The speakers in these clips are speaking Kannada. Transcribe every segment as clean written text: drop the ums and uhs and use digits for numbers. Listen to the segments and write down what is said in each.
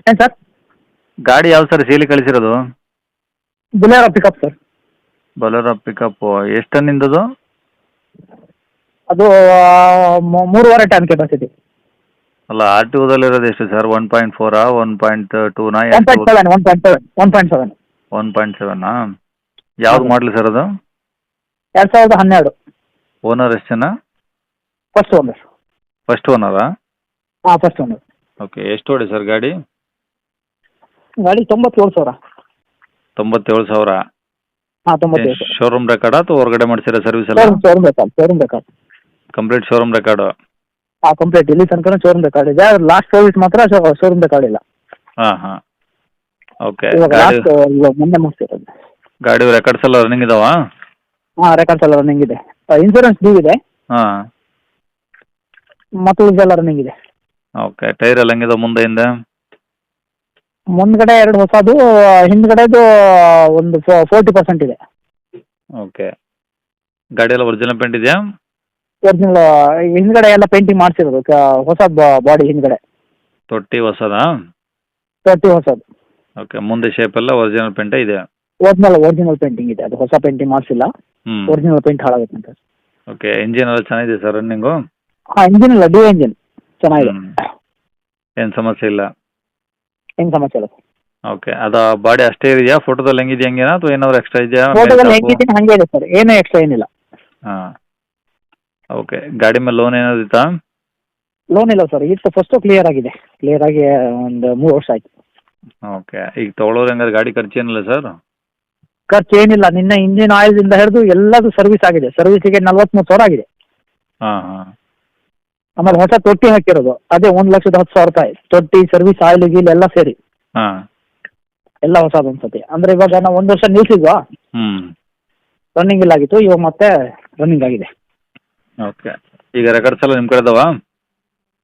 ಏನು ಸರ್? ಗಾಡಿ ಯಾವ ಸರ್ ಸೇಲಿ ಕಳಿಸಿರೋದು? Bolero pickup sir. Bolero pickup ಎಷ್ಟು ಟನ್ನಿಂದದು? ಅದು 3.5 ಟನ್ ಕೆಪಾಸಿಟಿ. ಅಲ್ಲ ಆರ್ ಟಿ ಓದಲ್ಲಿರೋದು ಎಷ್ಟು ಸರ್? 1.4 1.2ನಾ? 1.7 1.7 1.7ನಾ? ಯಾವ್ದು ಹೌದು. ಮಾಡಲಿ ಸರ್ ಅದು? 2012. ಓನರ್ ಎಷ್ಟು ಜನ? First owner. ಫಸ್ಟ್ ಓನರಾ? ಹಾಂ, ಫಸ್ಟ್ ಓನರ್. ಓಕೆ, ಎಷ್ಟು ಓಡಿ ಸರ್ ಗಾಡಿ? ಗಾಡಿ 97,000. 97,000. ಹಾಂ, 97,000. ಶೋರೂಮ್ ರೆಕಾರ್ಡಾ ಅಥವಾ ಹೊರಗಡೆ ಮಾಡಿಸಿರೋ ಸರ್ವಿಸ್ ಎಲ್ಲ? Showroom record. Complete showroom record? ಹಾಂ, ಕಂಪ್ಲೀಟ್ ಇಲ್ಲಿ ತನಕ ಶೋರೂಮ್ ರೆಕಾರ್ಡ್ ಇದೆ. ಲಾಸ್ಟ್ ಸರ್ವಿಸ್ ಮಾತ್ರ ಶೋರೂಮ್ ರೆಕಾರ್ಡ್ ಇಲ್ಲ. ಹಾಂ ಹಾಂ. ಓಕೆ, ಇವಾಗ ಗಾಡಿ ಇವಾಗ ಮೊನ್ನೆ ಮುಗಿಸಿರೋದು. ಗಾಡಿ ರೆಕಾರ್ಡ್ಸ್ ಎಲ್ಲ ರನ್ನಿಂಗ್ ಇದಾವಾ? ಹಾಂ, ರೆಕಾರ್ಡ್ಸ್ ಎಲ್ಲ ರನ್ನಿಂಗ್ ಇದೆ. ಇನ್ಸೂರೆನ್ಸ್ ಡ್ಯೂ ಇದೆ ಹಾಂ. ಮತ್ತು ಇದೆಲ್ಲ ರನ್ನಿಂಗ್ ಇದೆ. ಓಕೆ, ಟೈರ್ ಎಲ್ಲ ಹೆಂಗಿದೆ ಮುಂದೆ ಹಿಂದೆ? ಮುಂದ್ಗಡೆ 2 ಹೊಸದು, ಹಿಂದ್ಗಡೆದು ಒಂದು 40% ಇದೆ. ಓಕೆ, ಗಾಡಿ ಎಲ್ಲ ಒರಿಜಿನಲ್ ಪೇಂಟ್ ಇದೆಯಾ? ಒರಿಜಿನಲ್. ಹಿಂದ್ಗಡೆ ಎಲ್ಲ ಪೇಂಟಿಂಗ್ ಮಾಡಿಸಿರೋದು, ಹೊಸ ಬಾಡಿ ಹಿಂದ್ಗಡೆ. ತೊಟ್ಟಿ ಹೊಸದಾ? ಹೊಸದು. ಓಕೆ, ಮುಂದೆ ಶೇಪ್ ಎಲ್ಲ ಒರಿಜಿನಲ್ ಪೇಂಟೇ ಇದೆ? ಒರಿಜಿನಲ್ ಪೇಂಟಿಂಗ್ ಇದೆ. ಅದು ಹೊಸ ಪೇಂಟಿಂಗ್ ಮಾಡಿಸಿಲ್ಲ. ಹ್ಞೂ. ಒರಿಜಿನಲ್ ಪೇಂಟ್ ಹಾಳಾಗುತ್ತೆ ಅಂತ. ಓಕೆ, ಇಂಜಿನ್ ಎಲ್ಲ ಚೆನ್ನಾಗಿದೆ ಸರ್ ರನ್ನಿಂಗು? ಹಾಂ, ಇಂಜಿನ್ ಇಲ್ಲ, ಡ್ಯೂ ಇಂಜಿನ್ ಚೆನ್ನಾಗಿದೆ. ಏನು ಸಮಸ್ಯೆ ಇಲ್ಲ? ಏನು ಸಮಸ್ಯೆ ಇಲ್ಲ. ಓಕೆ, ಅದು ಬಾಡಿ ಅಷ್ಟೇ ಇದೆಯಾ? ಫೋಟೋದಲ್ಲಿ ಹೆಂಗಿದೆಯಾ ಹಂಗೇನಾ ಅಥವಾ ಏನಾದ್ರು ಎಕ್ಸ್ಟ್ರಾ ಇದೆಯಾ? ಫೋಟೋದಲ್ಲಿ ಹೆಂಗಿದ್ದೀನಿ ಹಾಗೆ ಇದೆ ಸರ್, ಏನೂ ಎಕ್ಸ್ಟ್ರಾ ಏನಿಲ್ಲ. ಹಾಂ. ಓಕೆ, ಗಾಡಿ ಮೇಲೆ ಲೋನ್ ಏನಾದ್ರು ಇತ್ತಾ? ಲೋನ್ ಇಲ್ಲ ಸರ್, ಇದು ಫಸ್ಟು ಕ್ಲಿಯರ್ ಆಗಿ ಒಂದು 3 ವರ್ಷ ಆಯಿತು. ಓಕೆ, ಈಗ ತೊಗೊಳೋರು ಹೆಂಗಾದ್ರೆ ಗಾಡಿ ಖರ್ಚು ಏನಿಲ್ಲ ಸರ್? ಖರ್ಚು ಏನಿಲ್ಲ. ನಿನ್ನೆ ಇಂಜಿನ್ ಆಯಿಲ್ದಿಂದ ಹಿಡಿದು ಎಲ್ಲದು ಸರ್ವಿಸ್ ಆಗಿದೆ. ಸರ್ವಿಸಿಗೆ 43,000 ಆಗಿದೆ. ಹಾಂ ಹಾಂ. ಆಮೇಲೆ ಹೊಸ ತೊಟ್ಟಿ ಹಾಕಿರೋದು ಅದೇ 1,10,000 ರೂಪಾಯಿ. ತೊಟ್ಟಿ, ಸರ್ವಿಸ್, ಆಯಿಲ್ ಗೀಲ್ ಎಲ್ಲ ಸೇರಿ ಹಾಂ. ಎಲ್ಲ ಹೊಸದು ಅನ್ಸುತ್ತೆ. ಅಂದರೆ ಇವಾಗ ನಾವು 1 ವರ್ಷ ನಿಲ್ಸಿದ್ವಾ, ಹ್ಞೂ. ರನ್ನಿಂಗ್ ಇಲ್ಲ ಆಗಿತ್ತು, ಇವಾಗ ಮತ್ತೆ ರನ್ನಿಂಗ್ ಆಗಿದೆ. ಓಕೆ, ಈಗ ರೆಕಾರ್ಡ್ಸ್ ಎಲ್ಲ ನಿಮ್ಮ ಕಡೆ ಇದಾವಾ?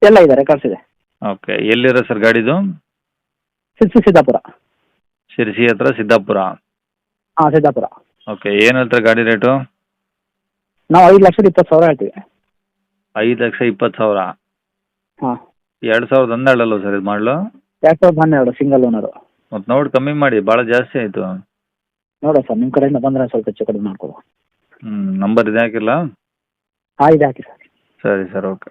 ಎಲ್ಲ ಇದೆ, ರೆಕಾರ್ಡ್ಸ್ ಇದೆ. ಓಕೆ, ಎಲ್ಲಿರೋ ಸರ್ ಗಾಡಿದು? ಸಿದ್ದಾಪುರ. ಶಿರ್ಸಿ ಹತ್ರ ಸಿದ್ದಾಪುರ? ಹಾಂ, ಸಿದ್ದಾಪುರ. ಓಕೆ, ಏನು ಹೇಳ್ತಾರೆ ಗಾಡಿ ರೇಟು? ನಾವು 5,20,000 ಹೇಳ್ತೀವಿ. 5,20,000? ಹಾಂ. 2012 ಅಲ್ವ ಸರ್ ಇದು ಮಾಡಲು? 2012 ಸಿಂಗಲ್ ಓನರು. ಮತ್ತು ನೋಡಿ ಕಮ್ಮಿ ಮಾಡಿ, ಭಾಳ ಜಾಸ್ತಿ ಆಯಿತು. ನೋಡೋ ಸರ್, ನಿಮ್ಮ ಕಡೆಯಿಂದ ಬಂದರೆ ಸ್ವಲ್ಪ ಹೆಚ್ಚು ಕಡಿಮೆ ಮಾಡ್ಕೊಡುವ. ನಂಬರ್ ಇದೆ ಹಾಕಿಲ್ಲ? ಹಾಂ, ಇದೆ ಹಾಕಿ ಸರ್. ಸರಿ ಸರ್, ಓಕೆ.